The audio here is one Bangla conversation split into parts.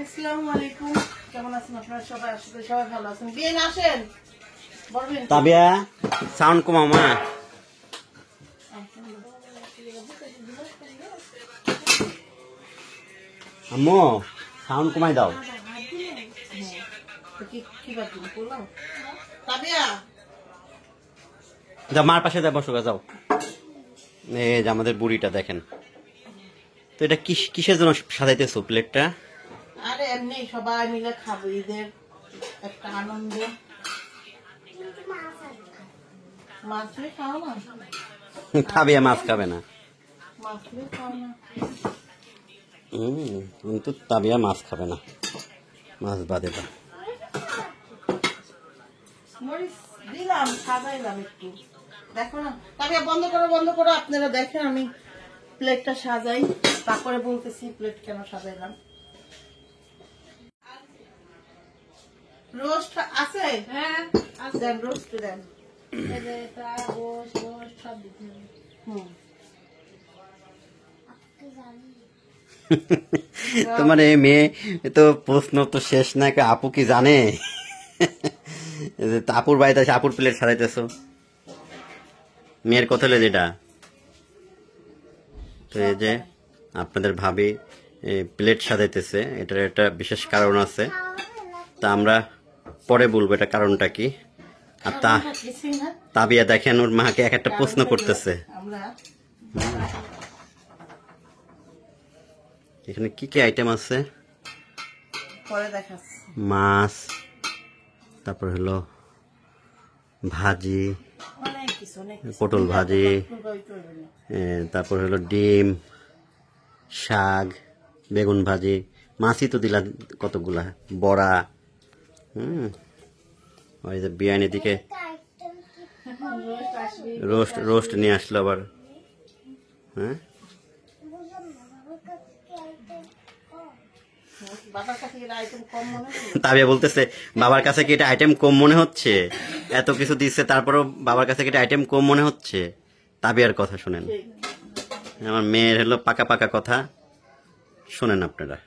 আসসালামু আলাইকুম, কেমন আছেন আপনারা সবাই? আসলে সবাই ভালো আছেন। বিয়েন আসেন, বলবেন তাবিয়া সাউন্ড কমাও মা। আম্মু সাউন্ড কমাই দাও। কি বাকি বললাম? তাবিয়া যা মার পাশে যাও, বসো যাও। এই যে আমাদের বুড়িটা দেখেন তো, এটা কিসের জন্য সাজাইতেছো প্লেটটা? আরে এমনি সবাই মিলে খাবো, ঈদের একটা আনন্দ। মাছ খাও না? তাবিয়া মাছ খাবে না। মাছ খাও না? কিন্তু তাবিয়া মাছ খাবে না, মাছ বাদে দাও। মরিচ দিলাম, সাজাইলাম একটু, দেখো না। তাবিয়া বন্ধ করো, আপনারা দেখেন আমি প্লেটটা সাজাই, তারপরে বলতেছি প্লেট কেন সাজাইলাম। রোস্ট আছে? হ্যাঁ দেন, রোস্ট দেন। তোমার এই মেয়ে তো প্রশ্ন তো শেষ না, আপু কি জানে? আপুর বাড়িতে আছে, আপুর প্লেট সাজাইতেছো, মেয়ের কথা হলো যেটা। তো এই যে আপনাদের ভাবি প্লেট সাজাইতেছে, এটার একটা বিশেষ কারণ আছে, তা আমরা পরে বলবো এটা কারণটা কি। আর তাবিয়া দেখেন ওর মাকে এক একটা প্রশ্ন করতেছে। এখানে কি কি আইটেম আছে? মাছ, তারপর হলো ভাজি, পটল ভাজি, তারপর হলো ডিম, শাক, বেগুন ভাজি, মাছই তো দিলা কতগুলা, বড়া। ওই যে বিরিয়ানির দিকে রোস্ট নিয়ে আসলো আবার। হ্যাঁ, তাবিয়া বলতেছে বাবার কাছে কি এটা আইটেম কম মনে হচ্ছে? এত কিছু দিচ্ছে তারপরও বাবার কাছে কি এটা আইটেম কম মনে হচ্ছে? তাবিয়ার কথা শুনেন, আমার মেয়ের হলো পাকা পাকা কথা শোনেন আপনারা।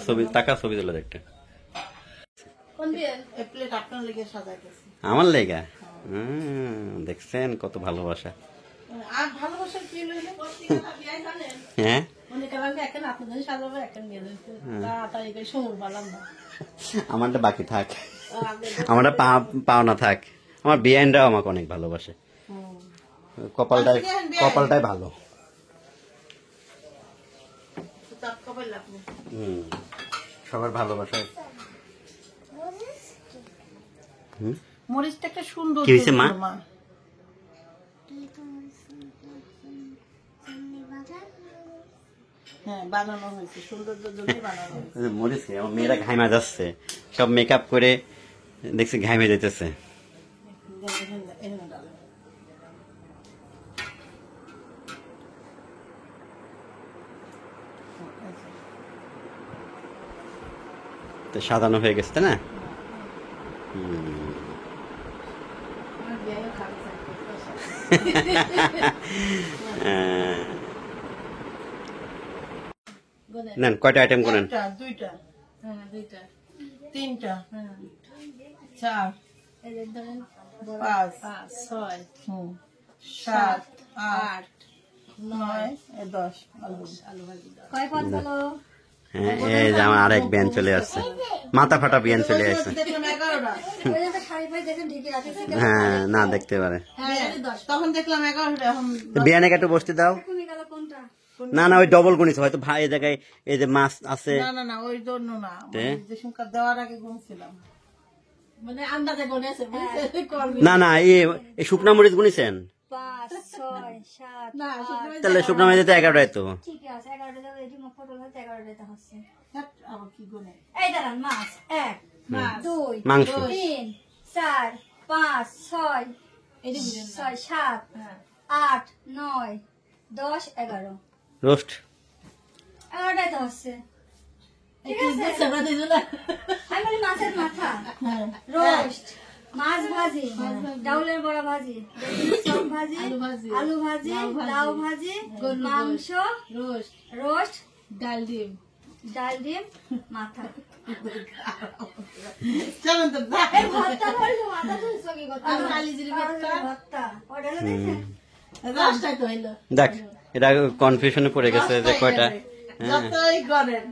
ছবি টাকা ছবি দিল একটা আমার লেগা। দেখছেন কত ভালোবাসা। হ্যাঁ, আমারটা বাকি থাক, আমারটা পাওনা থাক। আমার বিয়ানরাও আমাকে অনেক ভালোবাসে, কপালটাই ভালো। সবার ভালোবাসায়। মরিচটা একটা সুন্দর। কি হয়েছে মা? মরিচ আমার মেয়েরা ঘাইমা যাচ্ছে, সব মেকআপ করে দেখছি ঘাইমে যেতেছে। তো সাজানো হয়ে গেছে না? নেন, কয়টা আইটেম করেন? দুইটা, তিনটা, 4, 5, 6, 7, 8, 9, 10 আলু ভাজি। হ্যাঁ, এই যে আমার আরেক বিয়ান চলে আসছে, মাথা ফাটা বিয়ান চলে আসছে। হ্যাঁ, না দেখতে পারে। তখন দেখলাম 11টা। বিয়ানে একটু বসতে দাও। না না, ওই ডবল গুনিস হয়তো ভাই, এই জায়গায় এই যে মাছ আছে। না ওই জন্য না, যে সংখ্যা দেওয়ার আগে গুনছিলাম, মানে আন্দাজে গুনেছে। না না, এই শুকনা মরিচ গুনিছেন? 5, 6, 7, তাহলে শুকনা মরিচ তো 11টাই তো। ঠিক আছে, 11টা এটি পটল হচ্ছে 11টা হচ্ছে। আবার কি গুনে? এই দাঁড়ান, মাছ 1, 2, মাংস 3, 4, 5, 6, 7, 8, 9, 10, 11। রোস্ট 11টায় তো হচ্ছে ঠিক আছে আমি বলি মাছের মাথা রোস্ট মাছ ভাজি ডাউলের বড়া ভাজি বেগুনের চপ ভাজি আলু ভাজি লাউ ভাজি মাংস রোস্ট ডাল ডিম মাথা চলুন তো এই ভর্তা বললো মাথা তুলছো কি কথা ভর্তা অর্ডার দিয়েছে রাস্তায় তো হইলো দেখ এটা কনফিউশনে পড়ে গেছে যে কয়টা। যতই করেন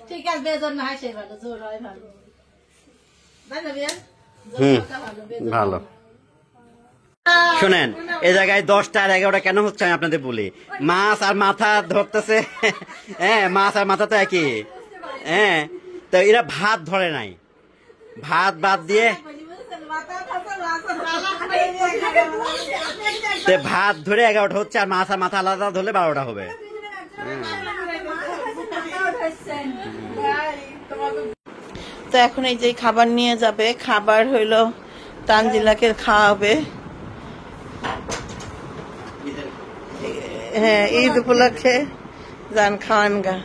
ঠিক আছে, বেজন না হয় সে ভালো, জোর হয় ভালো, তাই না বিয়ান? হুম ভালো। শুনেন এই জায়গায় 10টা আর 11টা কেন হচ্ছে আমি আপনাদের বলি। মাছ আর মাথা ধরতেছে, হ্যাঁ মাছ আর মাথা তো একই, হ্যাঁ তো এরা ভাত ধরে নাই, ভাত বাদ দিয়ে তে ভাত ধরে 11টা হচ্ছে, আর মাছ আর মাথা আলাদা ধরলে 12টা হবে। তো এখন এই যে খাবার নিয়ে যাবে, খাবার হইলো তানজিলাকে খাওয়াবে, হ্যাঁ ঈদ উপলক্ষে যান খাওয়ান গা।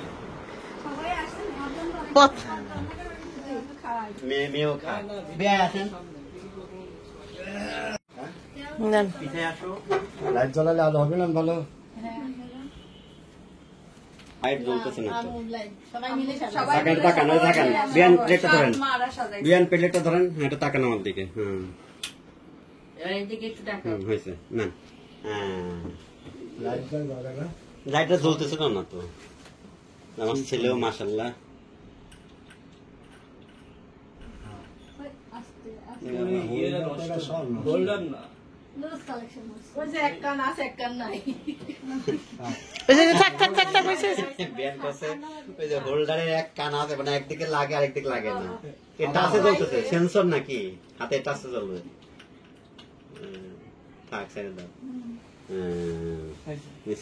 নেন। লাইট জ্বালালে আলো হবে না ভালো। লাইট জ্বলতেছে না তো। তাকান তাকান ওই তাকান, বিয়ান প্লেটটা ধরেন, বিয়ান প্লেটটা ধরেন, হ্যাঁ এটা তাকান আমার দিকে, হুম হয়েছে না, লাইট জ্বালাবে না। লাইটটা জ্বলতেছে না তো। আমার ছেলেও মাশাআল্লাহ হোল্ডারের এক কান আছে, মানে একদিকে লাগে আর একদিকে লাগে না। এটা আছে জ্বলতেছে, সেন্সর নাকি হাতে টাচে জ্বলবে। থাক ছেড়ে দাও।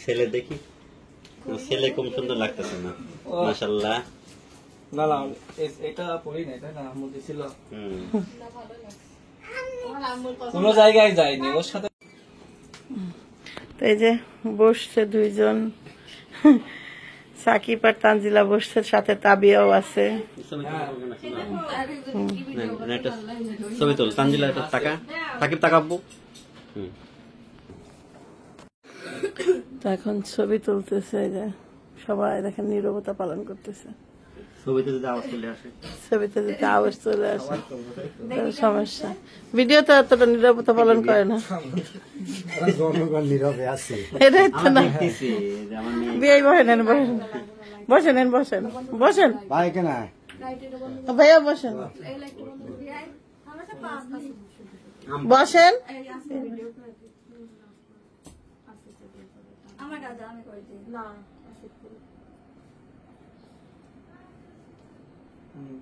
ছেলে দেখি, ছেলে কম সুন্দর লাগতেছে না মাশাআল্লাহ। না না এটা পড়ি না, এটা না আম্মু দিছিল, কোন জায়গায় যায়নি ওর সাথে। তো এই যে বসছে দুইজন, সাকিব আর তানজিলা বসছে, সাথে তাবিয়াও আছে। ছবি তোল তানজিলা, টাকা সাকিব তাকাবো। তো এখন ছবি তুলতেছে, এই যে সবাই দেখেন নীরবতা পালন করতেছে। ছবিতে যদি আওয়াজ চলে আসে, ছবিতে যদি আওয়াজ চলে আসে তাহলে সমস্যা। ভিডিওতে এতটা নীরবতা পালন করে না, জনগণ নীরবে আছে। এটাই তো না। দেখতেছি যে আমার মেয়ে বিয়ে বসে নেন, বসেন বসেন বসেন বসেন ভাই কেন ভাইয়া বসেন বসেন। আমার দাদা আমি করে দিই না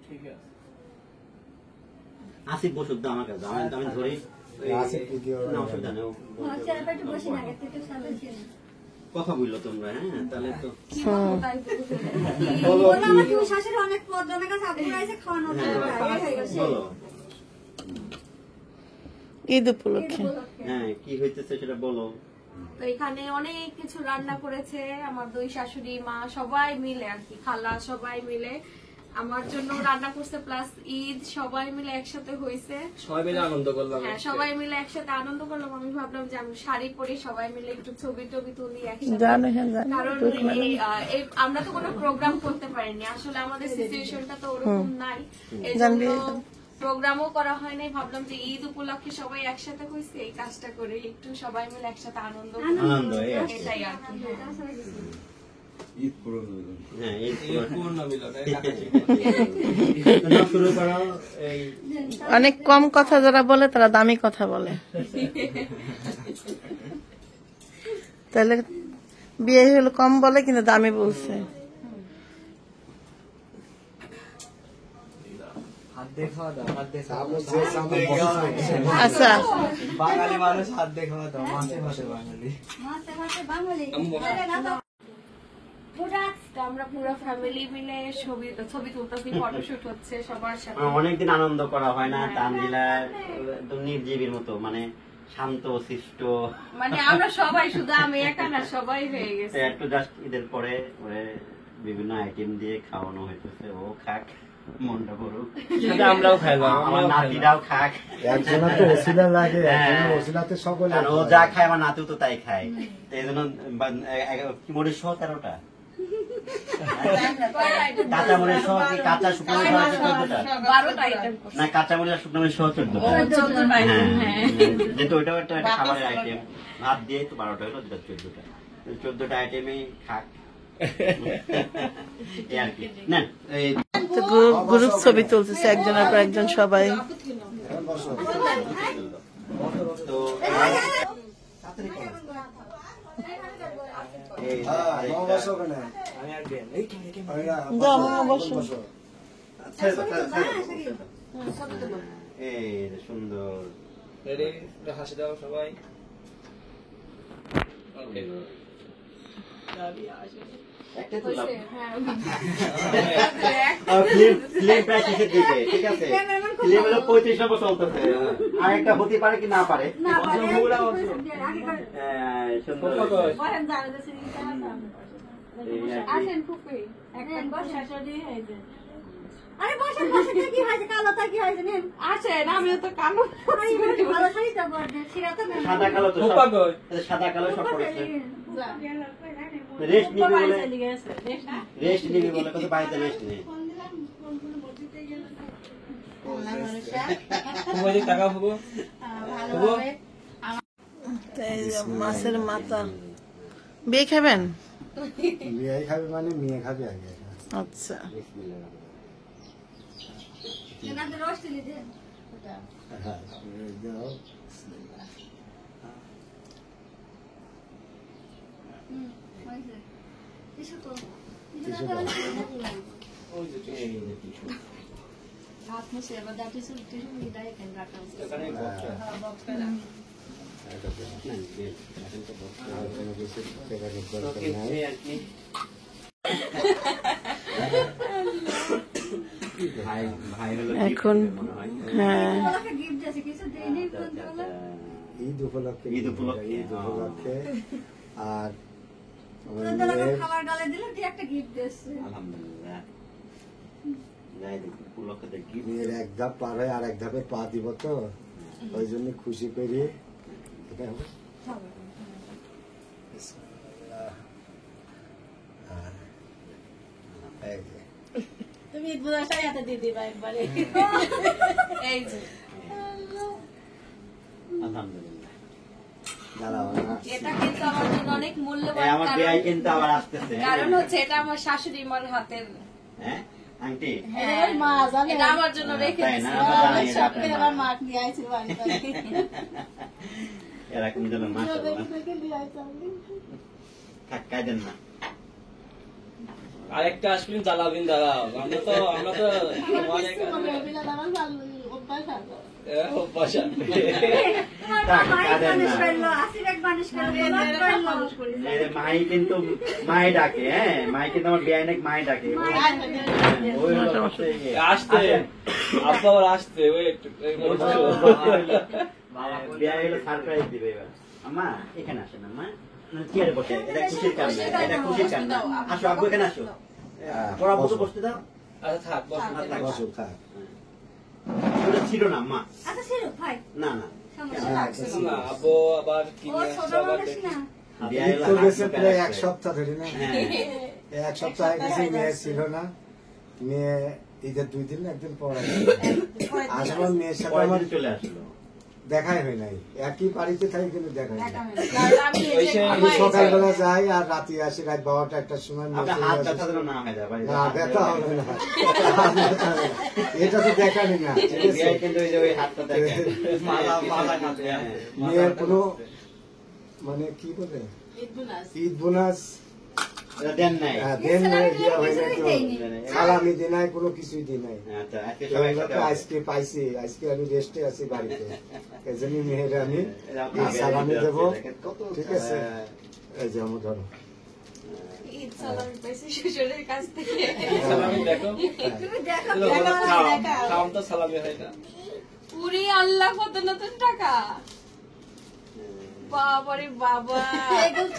ঠিক আছে আসিফ বসুক দাও আমার কাছে, আমি ধরি। আসিফ ভিডিও না অসুবিধা নেই, একটু বসে না, একটু সামনে ছিল কথা বললো তোমরা, হ্যাঁ তাহলে তো বললাম না তুমি শাশুড়ি অনেক পদ জনের কাছে আপুরা এসে খাওয়ানো বলো। ঈদ উপলক্ষে হ্যাঁ কি হইতেছে সেটা বলো। তো এখানে অনেক কিছু রান্না করেছে আমার দুই শাশুড়ি মা সবাই মিলে আর কি, খালা সবাই মিলে আমার জন্য রান্না করছে, প্লাস ঈদ সবাই মিলে একসাথে হয়েছে, সবাই মিলে আনন্দ করলাম। হ্যাঁ সবাই মিলে একসাথে আনন্দ করলাম। আমি ভাবলাম যে আমি শাড়ি পরি, সবাই মিলে একটু ছবি টবি তুলি একসাথে, কারণ আমরা তো কোনো প্রোগ্রাম করতে পারিনি, আসলে আমাদের সিচুয়েশনটা তো ওরকম নাই, এই জন্য প্রোগ্রামও করা হয় নাই। ভাবলাম যে ঈদ উপলক্ষে সবাই একসাথে হয়েছে, এই কাজটা করে একটু সবাই মিলে একসাথে আনন্দ করি, এটাই আর কি। হ্যাঁ ঈদ পূর্ণ মিলন শুরু করো। এই অনেক কম কথা যারা বলে তারা দামি কথা বলে, তাহলে বিয়ে হলো কম বলে কিন্তু দামি বলছে। হাত দিয়ে খাওয়া দাও, হাত দিয়ে আচ্ছা বাঙালি মানুষ হাত দিয়ে খাওয়া দাও, মাছে ভাতে বাঙালি। মাছে ভাতে বাঙালি তো আমরা পুরো ফ্যামিলি মিলে ছবি তুলতেছি, ফটোশুট হচ্ছে সবার সাথে। অনেকদিন আনন্দ করা হয় না, তানজিলা একদম নির্জীবীর মতো, মানে শান্ত শিষ্ট, মানে আমরা সবাই, শুধু আমি একা না, সবাই হয়ে গেছে। একটু জাস্ট ঈদের পরে বিভিন্ন আইটেম দিয়ে খাওয়ানো হইতেছে, ও খাক, মনটা করুক, সেটা আমরাও খাইলাম, আমার আমরাও নাতিরাও খাক। একজনের তো ওসিলা লাগে, একজনের ওসিলাতে সকলে আর ও যা খায় আমার নাতিও তো তাই খায়, তো এই জন্য কি মরিচ সহ 13টা, কাঁচা মরিচ সহ কি কাঁচা শুকনো মরিচ সহ 14টা, 12টা আইটেম না কাঁচা মরিচ আর শুকনো মরিচ সহ 14টা। যেহেতু ওইটাও একটা খাবারের আইটেম, ভাত দিয়ে তো 12টা হলো, যেটা 14টা, 14টা আইটেমই খাক। এই আর কি না, এই গ্রুপ ছবি তুলতেছে একজনের পর একজন সবাই। তো এই বসো ওখানে। আমি আর দেন এই কেমন যাও মামা বসো। এই যে সুন্দর, রেডি, হাসি দাও সবাই। ওকে, একটা তুললাম। হ্যাঁ, ফিল্ম প্রায় শেষের দিকে, ঠিক আছে, ফিল্ম হলো 35 নম্বর চলতেছে, আর একটা হতে পারে কি না পারে। না পারে সুন্দর বলেন জানো যে সিরিজটা এই আর কি। আসেন ফুপি। এখন বসে আরে বসে বসে কি হয়েছে কালোটা কি হয়েছে নেন আসেন, আমিও তো কালো। ভালো শাড়িটা পরবে সিরাতে নেন সাদা কালো তো ফুপা সব, কই? সাদা কালো সব পড়েছে। রেস্ট নিবি বলে, রেস্ট নিবি বলে কত বাড়িতে রেস্ট নেই। ফুপা যে টাকা ফুপো, ফুপো এই যে মাছের মাথা বিয়ে খাবেন? মেয়ে খাবে মানে মেয়ে খাবে আগে। আচ্ছা এনাতে রস দিলি দে হ্যাঁ, দাও। হয়েছে কিছু তো কিছু দাও। এই যে টিস্যু। হাত মুছে এবার দা টিস্যু টিস্যু মিলাই কেন রাখা এখানে বক্সটা। না, বেশ, এখন তো বসে। আর কোনো কিছু প্যাকেটের দরকার ওকে, নাই। এই আর কি। ভাই ভাই হলো এখন gift দেবে মনে হয়। হ্যাঁ ওকে গিফট আছে কিছু দেইনি আচ্ছা, আচ্ছা, বলতে আচ্ছা। ঈদ উপলক্ষে, ঈদ উপলক্ষে, ঈদ উপলক্ষে। আর আমার তোদের মেয়ের খাবার গালে দিলে তুই একটা গিফট দিয়েছিস আলহামদুলিল্লাহ। যাই দেখি, উপলক্ষে gift মেয়ের এক ধাপ পার হয়ে আর এক ধাপে পা দিব তো, ওই জন্য খুশি করি। এটা হবে? এই যে। তুমি ঈদ বুঝা সাথে দিয়ে দিবা একবারে এই যে আলহামদুলিল্লাহ। দাঁড়াও না। এটা কিন্তু আমার জন্য অনেক এই মূল্যবান, আমার কারণ- বিয়াই কিন্তু আবার আসতেছে। কারণ হচ্ছে এটা আমার শাশুড়ি মার হাতের। হ্যাঁ আন্টি, হ্যাঁ, মা জানে এটা আমার জন্য রেখে তাই না? দিয়েছে। আমরা জানি এটা সব আপনার থেকে মা। আবার মাছ নিয়ে আইছিল বাড়ি এরকম যেন মাশাআল্লাহ। থেকে নিয়ে আইছিল থাক, কাঁদেন না। আরেকটা আইসক্রিম জ্বালাবেন, দাঁড়াও। আমরা তো তোমার অভ্যাস আছে। থাক, কাঁদেন না। এই যে মাই কিন্তু মাই ডাকে, হ্যাঁ মাই কিন্তু আমার বিয়াই নাকি মাই ডাকে। ওই হলো সবচেয়ে ইয়ে। আসতে আব্বা আবার আসতে, ওয়েট বিয়াই হলো সারপ্রাইজ দিবে এবার। আম্মা এখানে আসেন, আম্মা চেয়ারে বসে, এটা খুশির কান্না, এটা খুশির কান্না। আসো আব্বু, এখানে আসো। বড় আব্বুকে বসতে দাও। আচ্ছা থাক, বস। থাক, বসো, থাক। ওটা ছিল না আম্মা, আচ্ছা ছিল ভাই না না। না, আব্বু আবার কি ও নিয়ে ছোট আসছে আবার মানুষ দেখি। না বিয়াই ঈদ হলো তো হাত গেছে মুখে প্রায় এক রাখছে। সপ্তাহ ধরে না। হ্যাঁ এই এক সপ্তাহ গেছে, মেয়ে ছিল না। মেয়ে ঈদের 2 দিন না একদিন পর আসবো। মেয়ের সাথে পরের আমার দিন চলে আসলো। দেখাই হয় নাই, একই বাড়িতে থাকি কিন্তু দেখাই নাই। কারণ আমি এই যে ওই আমি ঘুমাই সকালবেলা যাই আর রাতে আসি, রাত 12টা 1টার সময় মেয়ে আপনার চলে হাত আসে। ব্যথা যেন না হয়ে যায় ভাই। না ব্যথা হবে না, এটা তো দেখানি না, ঠিক আছে? বিয়াই কিন্তু ওই যে ওই হাতটা দেখে। মালা কাঁদে। মেয়ের কোনো মানে কি বলে ঈদ বোনাস এটা দেন নাই। দেন নাই, দেওয়া হয় নাই তো। দেয়নি। সালামি দিই নাই, কোনো কিছুই দিই নাই। আচ্ছা, আজকে সবাই এগুলো একসাথে তো হবে। আজকে পাইছি, আজকে আমি রেস্টে আছি বাড়িতে, এজন্য মেয়ের আমি এরকম ঈদ সালামি দেবো, দেখেন কত ঠিক আছে? এই যে আমার ধরো, ঈদ সালামি পাইছি শ্বশুরের কাছ থেকে। সালামি দেখো, তুমি দেখো এগুলো বলো, খাওয়ান তো সালামি হয় না। পুরি আল্লাহ, কত নতুন টাকা! বাবারে বাবা!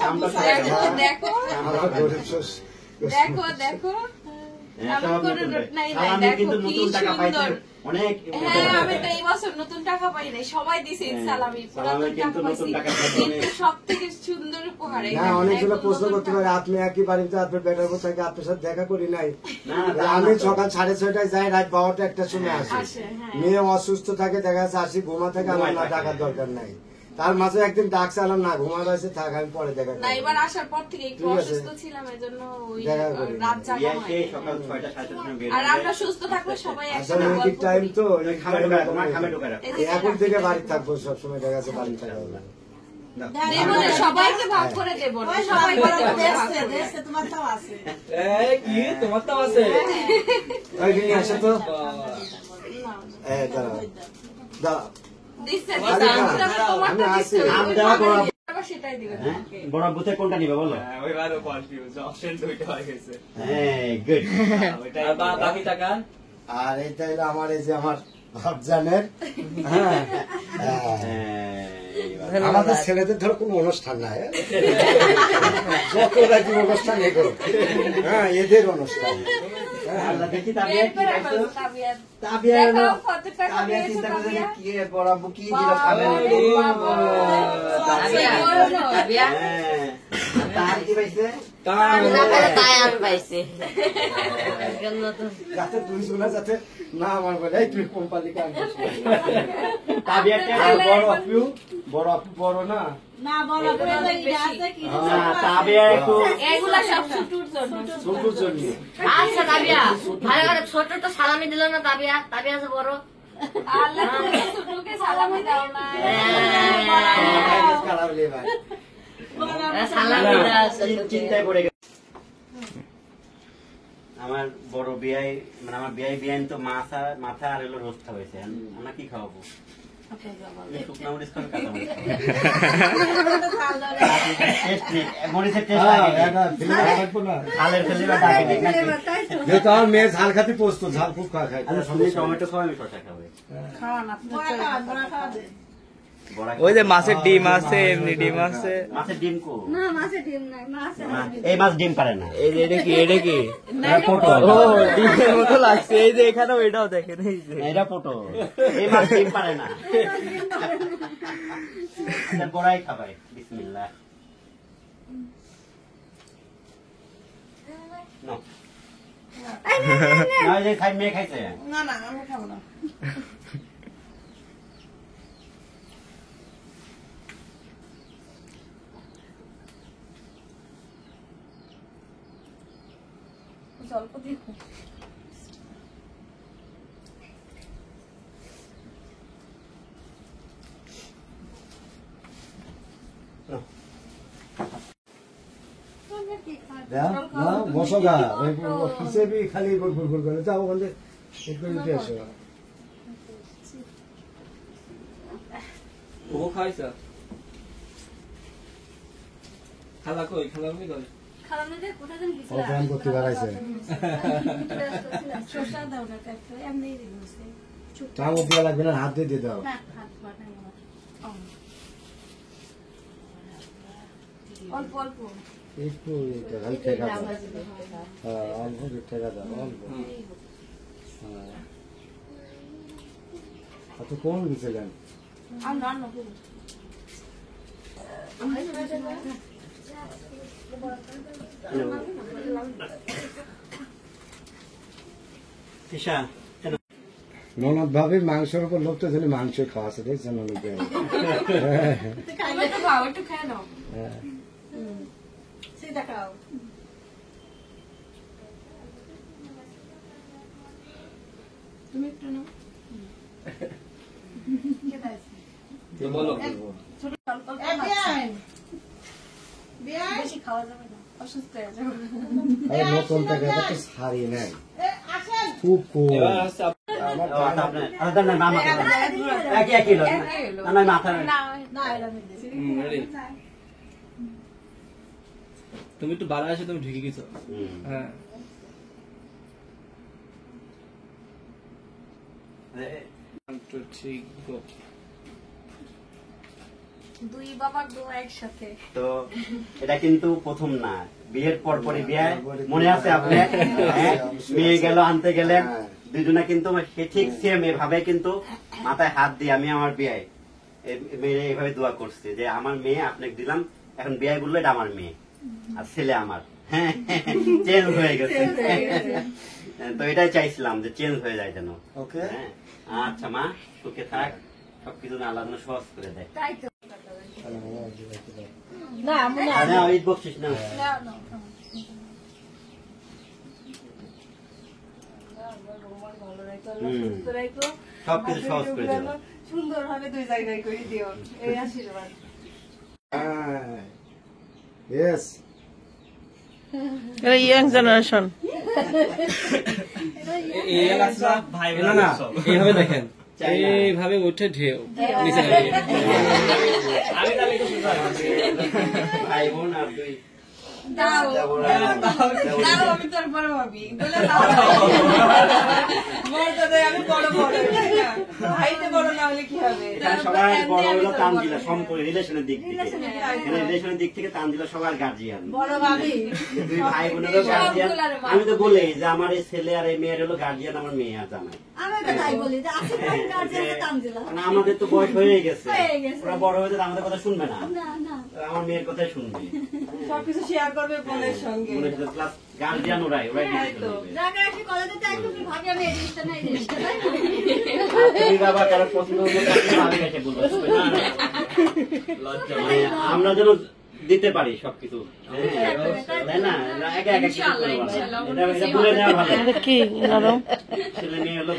আমরা দেখো দেখো, আমরা গরিব দেখো দেখো এমন কোনো নোট নাই নাই সালামি দেখো কিন্তু কি নতুন টাকা পাইছে সুন্দর অনেক হ্যাঁ আমি তো এই বছর নতুন টাকা পাই নাই সবাই দিছে ঈদ সালামি সালামি পুরাতন কিন্তু টাকা নতুন পাইছি টাকা পাইছে অনেক। কিন্তু সব থেকে সুন্দর উপহার এই না দেখো, অনেকগুলো একদম প্রশ্ন নতুন করতে পারে আপনি একই বাড়িতে আপনার বেটার উপর থাকে আপনার সাথে দেখা করি নাই না, না, আমি না, সকাল 6:30টায় যাই রাত 12টা একটা সময় আসি আসে, হ্যাঁ। মেয়ে অসুস্থ থাকে দেখা যাচ্ছে আসি ঘুমা থাকে আমার না ডাকার দরকার নাই তার মাঝে একদিন ডাক চালাম না ঘুমা রয়েছে থাক আমি পরে দেখা না করবো। এবার আসার পর থেকে একটু ঠিক আছে। অসুস্থ ছিলাম এজন্য ওই দেখা করি। রাত জাগা বিয়ে হয় খেয়ে সকাল 6টা 6:30টার সময় বের আর হয়ে আমরা সুস্থ থাকলে সবাই আসলে একসাথে ঠিক গল্প টাইম করি তো ওই খামে ঢোকায়, তোমার খামে ঢোকায় রাখো। এই যে এখন থেকে বাড়ি থাকবো সবসময় দেখা যাচ্ছে বাড়ি থাকা হবে। দেবো না, সবাইকে ভাগ করে দেবো না, সবাইকে দেবো না, ভাগ করে। তোমার তাও আছে কি তোমার তো আছে ওই দিন আসে তো না, দাঁড়াও দাঁড়াও দিচ্ছে, আরে দিচ্ছে, না, আমরা তোমারটা আমি দিচ্ছি, আসি। ওই আমি দেওয়া বড়- আবার সেটাই দিবে হ্যাঁ? তোমাকে। বড় বুথে কোনটা নিবে বলো? ওইবারও কনফিউজ অপশন দুইটা হয়ে গেছে হ্যাঁ, good. আর বাকি টাকা আর এইটা হলো আমার এই যে আমার ভাবজানের হ্যাঁ হ্যাঁ, আমাদের ছেলেদের ধরো কোনো অনুষ্ঠান নাই যত রাজি অনুষ্ঠান এগুলো হ্যাঁ এদের অনুষ্ঠান আল্লাহ দেখি তাবিয়া বের কি করে পাইছো? ফেলো, তাবিয়া। তাবিয়া দেখাও হলো- কত টাকা তাবিয়া দিয়েছো, চিন্তা করছে যে তাবিয়া। কি রে, বড় আব্বু কি দিল খাবে? বাবা। তাবিয়া। তাবিয়া। হ্যাঁ। তার কি পাইছে? যাতে তুই শোনা যাতে না আমার বলে এই তুই কোম্পানি কাজ তাবিয়াটা বড় আপু বড় না না বলো না, তাবিয়া একটু এগুলা সব শুটুর জন্য। ছোটুর জন্য আচ্ছা তাবিয়া ভালো করে ছোট তো সালামি দিল না তাবিয়া তাবিয়া আছে বড় আল্লাহ তুমি শুটুকে সালামি দাও না। খারাপ লে ভাই সালামি দাও চিন্তায় পড়ে গেছে। আমার বড় বিয়াই মানে আমার বিয়াই তো মাথা আর হলো রোস্ট খাওয়াইছে আমরা কি খাওয়াবো শুকনা মরিচ খাবে কাঁচা মরিচ খাবে? টেস্ট নেই মরিচের টেস্ট লাগে খালের ফেলে বা ডাকে দেখ নাকি? যেহেতু আমার মেয়ে ঝাল খাতে পোস্ত ঝাল খুব খায় আচ্ছা তুমি টমেটো খাও আমি শসা খাবো খাওয়ান আপনার খাওয়া দেন বড়া ওই যে মাছের ডিম আছে এমনি ডিম আছে মাছের ডিম কো না মাছের ডিম নাই মাছের এই মাছ ডিম পারে না এটা কি পটল ও ডিমের মতো লাগছে এই যে এখানে ওইটাও দেখেন এই যে এটা পটল এই মাছ ডিম পারে না বড়াই খাবাই বিসমিল্লাহ নো না এই যে খাই মেয়ে খাইছে না না আমি খাবো না জল্প দিও। বসো গা হিসেবে খালি গুল করে যাও ওখানে একটু উঠে এসো ও খাইছা খালা কই খালামে কোথায় যেন ও প্ল্যান করতে পারাইছে শসা দাও না কাটতে এমনি দিছে চামচ দেওয়া লাগবে না হাত দিয়ে দাও না হাত বাটাই না অল্প অল্প একটু এটা খালি ঠেকা দাও হ্যাঁ অল্প একটু ঠেকা দাও অল্প হ্যাঁ তো কোন দিছিলেন আর না না করো। তিশা ননদ ভাবে মাংসের উপর লোক তো জানি মাংস খাওয়াছে দেখছেন অনেকে তুমি তো খাও একটু খেয়ে নাও সেটা খাও তুমি একটু নাও বলো বেশি খাওয়া যাবে না অসুস্থ হয়ে যাবে আরে নতুন থেকে এটা তো ছাড়ি নাই আসেন খুব খুব এবার হচ্ছে আমার ও আচ্ছা আপনার আচ্ছা না মামা একই একই লোক না না মাথা না না এরা আমি দিই ready? তুমি একটু বাড়া আসে তুমি ঢুকে গেছো হ্যাঁ One, two, three, go. দুই বাবার দোয়া একসাথে। তো এটা কিন্তু প্রথম না, বিয়ের পর পরে বিয়ে মনে আছে আপনার? হ্যাঁ, মেয়ে গেল আনতে গেলেন দুজনে কিন্তু ঠিক সেম এভাবে কিন্তু মাথায় হাত দিয়ে আমি আমার বিয়ে মেয়ে এইভাবে দোয়া করছি যে আমার মেয়ে আপনাকে দিলাম, এখন বিয়ে বললো এটা আমার মেয়ে আর ছেলে আমার। হ্যাঁ, চেঞ্জ হয়ে গেছে। তো এটাই চাইছিলাম যে চেঞ্জ হয়ে যায় যেন। ওকে। হ্যাঁ, আচ্ছা মা, সুখে থাক, সবকিছু আল্লাহ যেন সহজ করে দেয়। তাই তো না আমি না না, ওই বকশিস না। সবকিছু সহজ করে দিল। সুন্দর ভাবে 2 জায়গায় করে দিও, এই আশীর্বাদ। ইয়েস। Young generation. এই এলাকা ভাই বোন না এইভাবে দেখেন, এইভাবে উঠে ঢেউ নিচে নামিয়ে। আমি তাহলে একটু সুন্দর ভাই বোন আর দুই দাও যাবো না। দাও, আমি তোর বড় ভাবি বলে দাও। মর্যাদায় আমি বড় বড়, তাই না? ভাইতে বড় না হলে কি হবে? এখানে সবাই বড় হলো তানজিলা, সম্পর্ক রিলেশনের দিক থেকে। রিলেশনের দিক থেকে তানজিলা সবার গার্জিয়ান। বড় ভাবি দুই ভাই বোনেরও গার্জিয়ান। আমি তো বলি যে আমার এই ছেলে আর এই মেয়ের হলো গার্জিয়ান, আমার মেয়ে আর জামাই। আমি তো তাই বলি যে আসিফ ভাই গার্জিয়ানকে তামজিলা। মানে আমাদের তো বয়স হয়ে গেছে, হয়ে গেছে। ওরা বড় হয়ে যাবে, আমাদের কথা শুনবে না, না না আমার মেয়ের কথাই শুনবে। সবকিছু শেয়ার করবে বোনের সঙ্গে। প্লাস গার্জিয়ান ওরাই ডিসিশন নেবে। জায়গা এসে কলেজে তাই তুমি ভাবি আমি এই জিনিসটা নাই জিনিসটা তাই না? তুমি বাবা কারো পছন্দ হলে আমি এসে বলবো, না, না। মানে আমরা যেন দিতে পারি সবকিছু, তাই না? একা একা কিছু করবো না। এটা বলে নেওয়া ভালো। কি নরম ছেলে মেয়ে হলো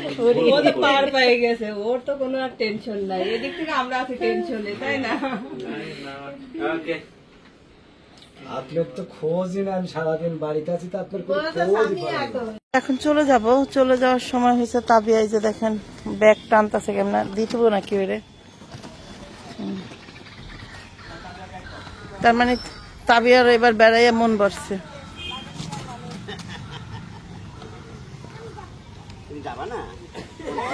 ও তো পার পেয়ে গেছে, ওর তো কোনো আর টেনশন নাই। এদিক থেকে আমরা আছি টেনশনে, তাই না? ওকে। আপনার তো খোঁজই না, আমি সারাদিন বাড়িতে আছি তো আপনার কোনো খোঁজই পাই না। এখন চলে যাব, চলে যাওয়ার সময় হয়েছে। তাবিয়া এই যে দেখেন ব্যাগ টানতেছে কেমন, দিতে নাকি ওরে। তার মানে তাবিয়ার এবার বেড়াইয়া মন বসছে। তুমি যাবা না?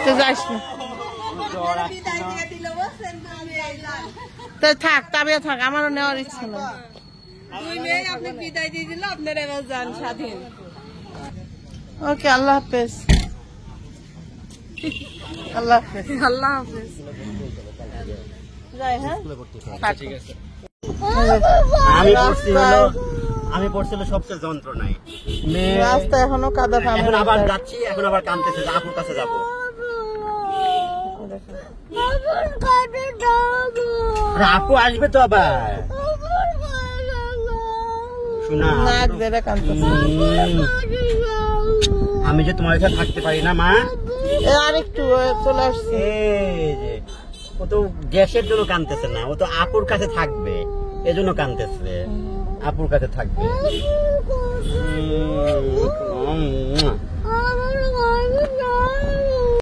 তো যাইস না, তো থাক তাবিয়া থাক, আমারও নেওয়ার ইচ্ছা না। দুই মেয়ে আপনি বিদায় দিয়ে দিল, আপনার এবার যান স্বাধীন। ওকে, আল্লাহ হাফেজ। আল্লাহ হাফেজ। আল্লাহ হাফেজ। যাই, হ্যাঁ ঠিক আছে। আমি পড়ছিল সবচেয়ে যন্ত্রণায়। মেয়ে রাস্তা এখনো কাদা এখন ফামে। আবার যাচ্ছি, এখন আবার কাঁদতেছে যে আপুর কাছে যাবো। আপু আসবে তো আবার, শোনা। নাক দেড়ে কাঁদতেছে। আমি যে তোমার কাছে থাকতে পারি না মা, আরেকটু চলে আসছে। এই যে ও তো গ্যাসের জন্য কাঁদতেছে না, ও তো আপুর কাছে থাকবে, এজন্য কাঁদতেছে, আপুর কাছে থাকবে।